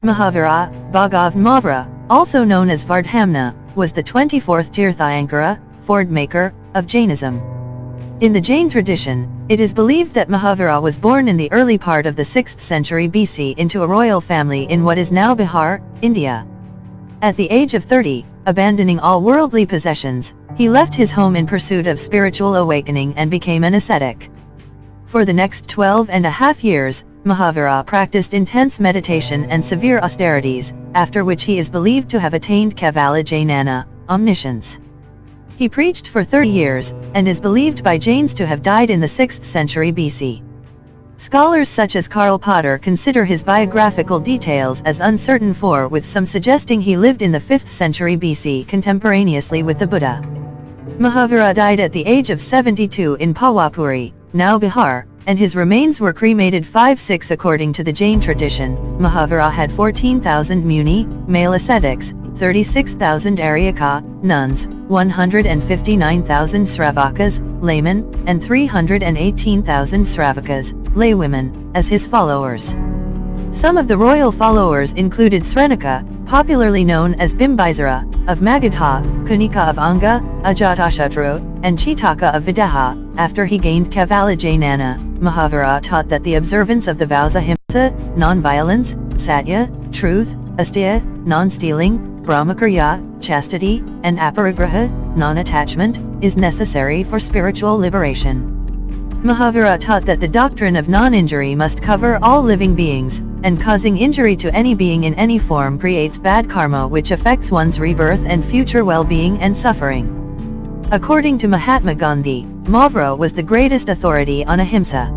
Mahavira, Mahavira, also known as Vardhamna, was the 24th Tirthankara, ford maker, of Jainism. In the Jain tradition, it is believed that Mahavira was born in the early part of the 6th century BC into a royal family in what is now Bihar, India. At the age of 30, abandoning all worldly possessions, he left his home in pursuit of spiritual awakening and became an ascetic. For the next 12.5 years, Mahavira practiced intense meditation and severe austerities, after which he is believed to have attained Kevala Jnana, omniscience. He preached for 30 years, and is believed by Jains to have died in the 6th century BC. Scholars such as Karl Potter consider his biographical details as uncertain, with some suggesting he lived in the 5th century BC contemporaneously with the Buddha. Mahavira died at the age of 72 in Pawapuri, now Bihar, and his remains were cremated 5/6 according to the Jain tradition. Mahavira had 14,000 muni, male ascetics, 36,000 Aryaka, nuns, 159,000 Sravakas, laymen, and 318,000 Sravakas, laywomen, as his followers. Some of the royal followers included Srenika, popularly known as Bimbisara, of Magadha, Kanika of Anga, Ajatashatru, and Chitaka of Videha. After he gained Kevala Jnana, Mahavira taught that the observance of the vows ahimsa, non-violence, satya, truth, asteya, non-stealing, brahmacharya, chastity, and aparigraha, non-attachment, is necessary for spiritual liberation. Mahavira taught that the doctrine of non-injury must cover all living beings, and causing injury to any being in any form creates bad karma which affects one's rebirth and future well-being and suffering. According to Mahatma Gandhi, Mahavira was the greatest authority on ahimsa.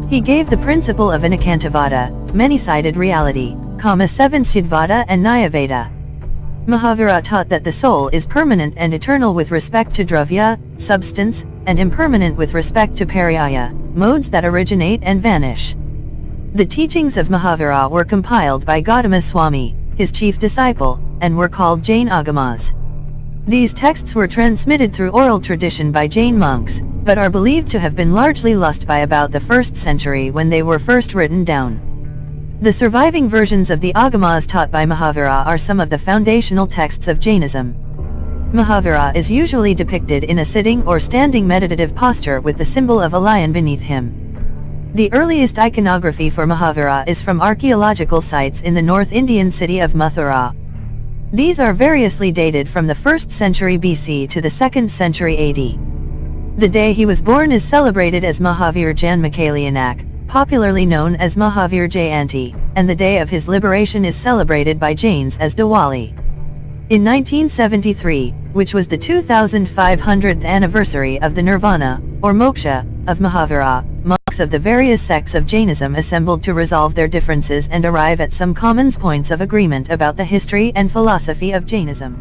He gave the principle of Anekantavada, many-sided reality, Seven Siddhvada and Nyayavada. Mahavira taught that the soul is permanent and eternal with respect to dravya, substance, and impermanent with respect to paryaya, modes that originate and vanish. The teachings of Mahavira were compiled by Gautama Swami, his chief disciple, and were called Jain Agamas. These texts were transmitted through oral tradition by Jain monks, but are believed to have been largely lost by about the 1st century when they were first written down. The surviving versions of the Agamas taught by Mahavira are some of the foundational texts of Jainism. Mahavira is usually depicted in a sitting or standing meditative posture with the symbol of a lion beneath him. The earliest iconography for Mahavira is from archaeological sites in the North Indian city of Mathura. These are variously dated from the 1st century BC to the 2nd century AD. The day he was born is celebrated as Mahavir Janmakalyanak, popularly known as Mahavir Jayanti, and the day of his liberation is celebrated by Jains as Diwali. In 1973, which was the 2500th anniversary of the Nirvana, or Moksha, of Mahavira, monks of the various sects of Jainism assembled to resolve their differences and arrive at some common points of agreement about the history and philosophy of Jainism.